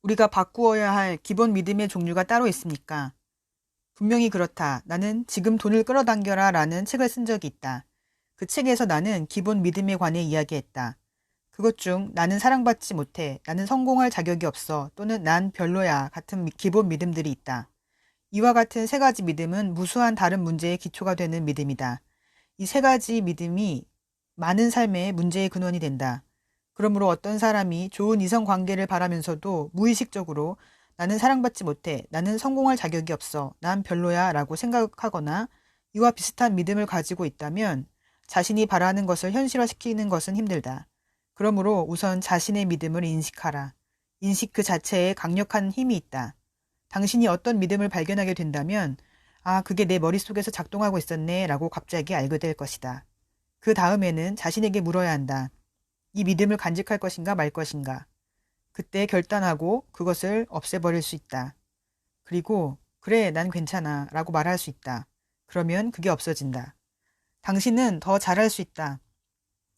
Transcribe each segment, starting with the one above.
우리가 바꾸어야 할 기본 믿음의 종류가 따로 있습니까? 분명히 그렇다. 나는 지금 돈을 끌어당겨라 라는 책을 쓴 적이 있다. 그 책에서 나는 기본 믿음에 관해 이야기했다. 그것 중 나는 사랑받지 못해, 나는 성공할 자격이 없어, 또는 난 별로야 같은 기본 믿음들이 있다. 이와 같은 세 가지 믿음은 무수한 다른 문제의 기초가 되는 믿음이다. 이 세 가지 믿음이 많은 삶의 문제의 근원이 된다. 그러므로 어떤 사람이 좋은 이성 관계를 바라면서도 무의식적으로 나는 사랑받지 못해, 나는 성공할 자격이 없어, 난 별로야 라고 생각하거나 이와 비슷한 믿음을 가지고 있다면 자신이 바라는 것을 현실화시키는 것은 힘들다. 그러므로 우선 자신의 믿음을 인식하라. 인식 그 자체에 강력한 힘이 있다. 당신이 어떤 믿음을 발견하게 된다면 아, 그게 내 머릿속에서 작동하고 있었네 라고 갑자기 알게 될 것이다. 그 다음에는 자신에게 물어야 한다. 이 믿음을 간직할 것인가 말 것인가. 그때 결단하고 그것을 없애버릴 수 있다. 그리고 그래, 난 괜찮아 라고 말할 수 있다. 그러면 그게 없어진다. 당신은 더 잘할 수 있다.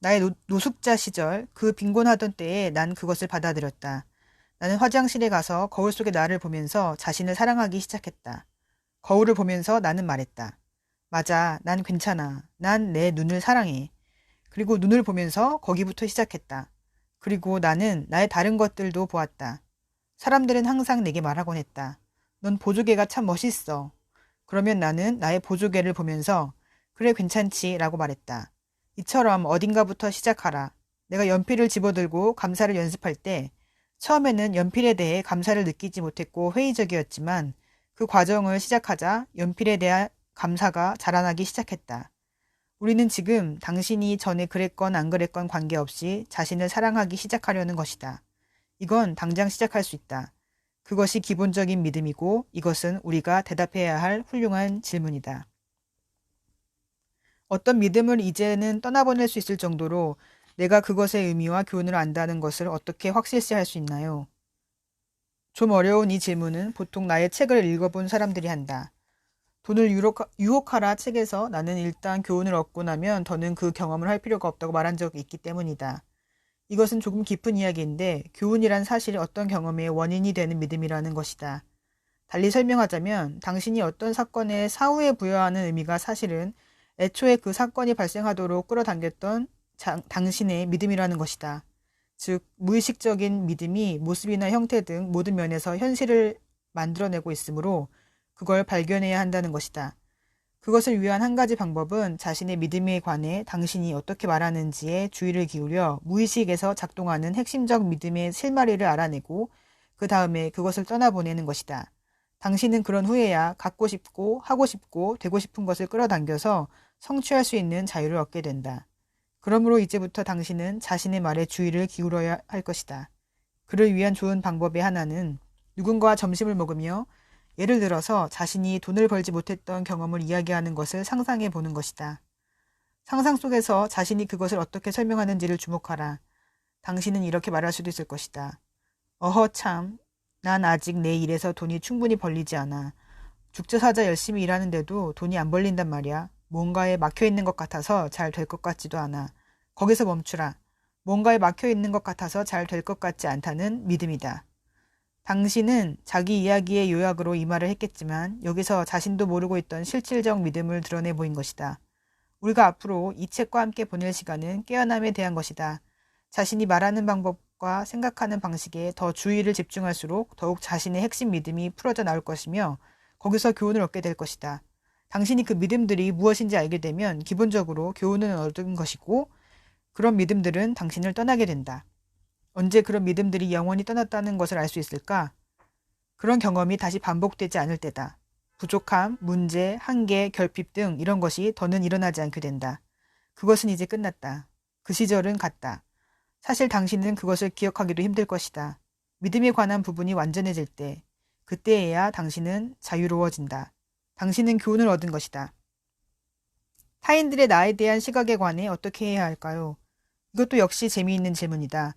나의 노숙자 시절, 그 빈곤하던 때에 난 그것을 받아들였다. 나는 화장실에 가서 거울 속의 나를 보면서 자신을 사랑하기 시작했다. 거울을 보면서 나는 말했다. 맞아, 난 괜찮아. 난 내 눈을 사랑해. 그리고 눈을 보면서 거기부터 시작했다. 그리고 나는 나의 다른 것들도 보았다. 사람들은 항상 내게 말하곤 했다. 넌 보조개가 참 멋있어. 그러면 나는 나의 보조개를 보면서 그래 괜찮지 라고 말했다. 이처럼 어딘가부터 시작하라. 내가 연필을 집어들고 감사를 연습할 때 처음에는 연필에 대해 감사를 느끼지 못했고 회의적이었지만 그 과정을 시작하자 연필에 대한 감사가 자라나기 시작했다. 우리는 지금 당신이 전에 그랬건 안 그랬건 관계없이 자신을 사랑하기 시작하려는 것이다. 이건 당장 시작할 수 있다. 그것이 기본적인 믿음이고 이것은 우리가 대답해야 할 훌륭한 질문이다. 어떤 믿음을 이제는 떠나보낼 수 있을 정도로 내가 그것의 의미와 교훈을 안다는 것을 어떻게 확실시할 수 있나요? 좀 어려운 이 질문은 보통 나의 책을 읽어본 사람들이 한다. 돈을 유혹하라 책에서 나는 일단 교훈을 얻고 나면 더는 그 경험을 할 필요가 없다고 말한 적이 있기 때문이다. 이것은 조금 깊은 이야기인데 교훈이란 사실 어떤 경험의 원인이 되는 믿음이라는 것이다. 달리 설명하자면 당신이 어떤 사건의 사후에 부여하는 의미가 사실은 애초에 그 사건이 발생하도록 끌어당겼던 당신의 믿음이라는 것이다. 즉, 무의식적인 믿음이 모습이나 형태 등 모든 면에서 현실을 만들어내고 있으므로 그걸 발견해야 한다는 것이다. 그것을 위한 한 가지 방법은 자신의 믿음에 관해 당신이 어떻게 말하는지에 주의를 기울여 무의식에서 작동하는 핵심적 믿음의 실마리를 알아내고 그 다음에 그것을 떠나보내는 것이다. 당신은 그런 후에야 갖고 싶고 하고 싶고 되고 싶은 것을 끌어당겨서 성취할 수 있는 자유를 얻게 된다. 그러므로 이제부터 당신은 자신의 말에 주의를 기울여야 할 것이다. 그를 위한 좋은 방법의 하나는 누군가와 점심을 먹으며 예를 들어서 자신이 돈을 벌지 못했던 경험을 이야기하는 것을 상상해 보는 것이다. 상상 속에서 자신이 그것을 어떻게 설명하는지를 주목하라. 당신은 이렇게 말할 수도 있을 것이다. 어허 참, 난 아직 내 일에서 돈이 충분히 벌리지 않아. 죽자사자 열심히 일하는데도 돈이 안 벌린단 말이야. 뭔가에 막혀 있는 것 같아서 잘 될 것 같지도 않아. 거기서 멈추라. 뭔가에 막혀 있는 것 같아서 잘 될 것 같지 않다는 믿음이다. 당신은 자기 이야기의 요약으로 이 말을 했겠지만 여기서 자신도 모르고 있던 실질적 믿음을 드러내 보인 것이다. 우리가 앞으로 이 책과 함께 보낼 시간은 깨어남에 대한 것이다. 자신이 말하는 방법과 생각하는 방식에 더 주의를 집중할수록 더욱 자신의 핵심 믿음이 풀어져 나올 것이며 거기서 교훈을 얻게 될 것이다. 당신이 그 믿음들이 무엇인지 알게 되면 기본적으로 교훈을 얻은 것이고 그런 믿음들은 당신을 떠나게 된다. 언제 그런 믿음들이 영원히 떠났다는 것을 알 수 있을까? 그런 경험이 다시 반복되지 않을 때다. 부족함, 문제, 한계, 결핍 등 이런 것이 더는 일어나지 않게 된다. 그것은 이제 끝났다. 그 시절은 갔다. 사실 당신은 그것을 기억하기도 힘들 것이다. 믿음에 관한 부분이 완전해질 때, 그때에야 당신은 자유로워진다. 당신은 교훈을 얻은 것이다. 타인들의 나에 대한 시각에 관해 어떻게 해야 할까요? 이것도 역시 재미있는 질문이다.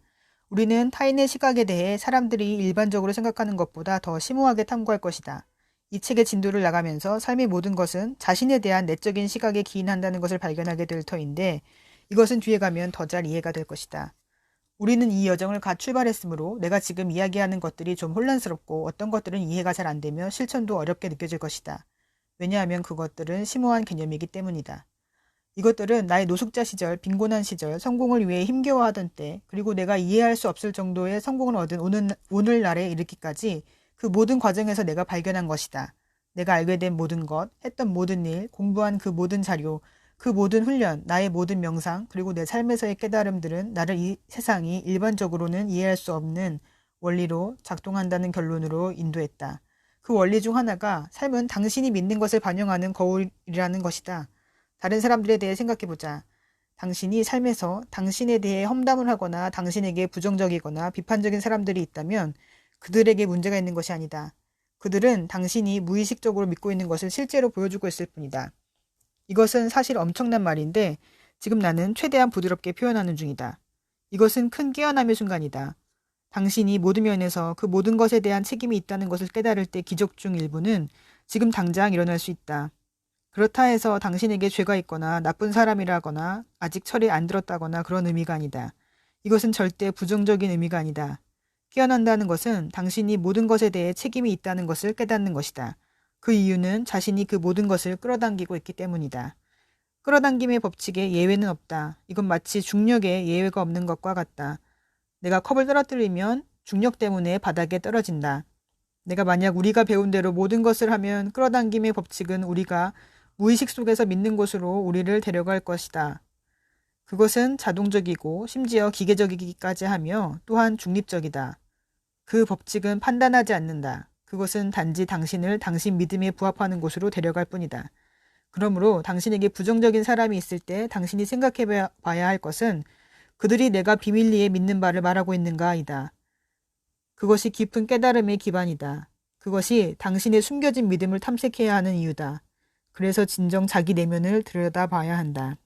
우리는 타인의 시각에 대해 사람들이 일반적으로 생각하는 것보다 더 심오하게 탐구할 것이다. 이 책의 진도를 나가면서 삶의 모든 것은 자신에 대한 내적인 시각에 기인한다는 것을 발견하게 될 터인데 이것은 뒤에 가면 더 잘 이해가 될 것이다. 우리는 이 여정을 갓 출발했으므로 내가 지금 이야기하는 것들이 좀 혼란스럽고 어떤 것들은 이해가 잘 안 되며 실천도 어렵게 느껴질 것이다. 왜냐하면 그것들은 심오한 개념이기 때문이다. 이것들은 나의 노숙자 시절, 빈곤한 시절, 성공을 위해 힘겨워하던 때, 그리고 내가 이해할 수 없을 정도의 성공을 얻은 오늘날에 이르기까지 그 모든 과정에서 내가 발견한 것이다. 내가 알게 된 모든 것, 했던 모든 일, 공부한 그 모든 자료, 그 모든 훈련, 나의 모든 명상, 그리고 내 삶에서의 깨달음들은 나를 이 세상이 일반적으로는 이해할 수 없는 원리로 작동한다는 결론으로 인도했다. 그 원리 중 하나가 삶은 당신이 믿는 것을 반영하는 거울이라는 것이다. 다른 사람들에 대해 생각해보자. 당신이 삶에서 당신에 대해 험담을 하거나 당신에게 부정적이거나 비판적인 사람들이 있다면 그들에게 문제가 있는 것이 아니다. 그들은 당신이 무의식적으로 믿고 있는 것을 실제로 보여주고 있을 뿐이다. 이것은 사실 엄청난 말인데 지금 나는 최대한 부드럽게 표현하는 중이다. 이것은 큰 깨어남의 순간이다. 당신이 모든 면에서 그 모든 것에 대한 책임이 있다는 것을 깨달을 때 기적 중 일부는 지금 당장 일어날 수 있다. 그렇다 해서 당신에게 죄가 있거나 나쁜 사람이라거나 아직 철이 안 들었다거나 그런 의미가 아니다. 이것은 절대 부정적인 의미가 아니다. 깨어난다는 것은 당신이 모든 것에 대해 책임이 있다는 것을 깨닫는 것이다. 그 이유는 자신이 그 모든 것을 끌어당기고 있기 때문이다. 끌어당김의 법칙에 예외는 없다. 이건 마치 중력에 예외가 없는 것과 같다. 내가 컵을 떨어뜨리면 중력 때문에 바닥에 떨어진다. 내가 만약 우리가 배운 대로 모든 것을 하면 끌어당김의 법칙은 우리가 무의식 속에서 믿는 곳으로 우리를 데려갈 것이다. 그것은 자동적이고 심지어 기계적이기까지 하며 또한 중립적이다. 그 법칙은 판단하지 않는다. 그것은 단지 당신을 당신 믿음에 부합하는 곳으로 데려갈 뿐이다. 그러므로 당신에게 부정적인 사람이 있을 때 당신이 생각해 봐야 할 것은 그들이 내가 비밀리에 믿는 바를 말하고 있는가이다. 그것이 깊은 깨달음의 기반이다. 그것이 당신의 숨겨진 믿음을 탐색해야 하는 이유다. 그래서 진정 자기 내면을 들여다봐야 한다.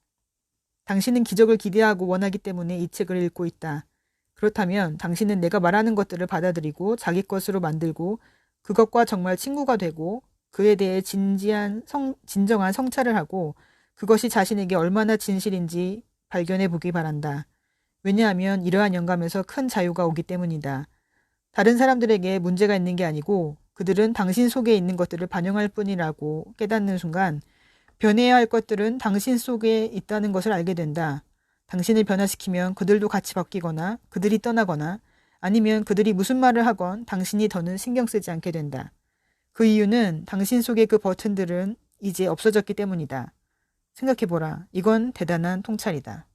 당신은 기적을 기대하고 원하기 때문에 이 책을 읽고 있다. 그렇다면 당신은 내가 말하는 것들을 받아들이고 자기 것으로 만들고 그것과 정말 친구가 되고 그에 대해 진정한 성찰을 하고 그것이 자신에게 얼마나 진실인지 발견해 보기 바란다. 왜냐하면 이러한 영감에서 큰 자유가 오기 때문이다. 다른 사람들에게 문제가 있는 게 아니고 그들은 당신 속에 있는 것들을 반영할 뿐이라고 깨닫는 순간 변해야 할 것들은 당신 속에 있다는 것을 알게 된다. 당신을 변화시키면 그들도 같이 바뀌거나 그들이 떠나거나 아니면 그들이 무슨 말을 하건 당신이 더는 신경 쓰지 않게 된다. 그 이유는 당신 속의 그 버튼들은 이제 없어졌기 때문이다. 생각해보라. 이건 대단한 통찰이다.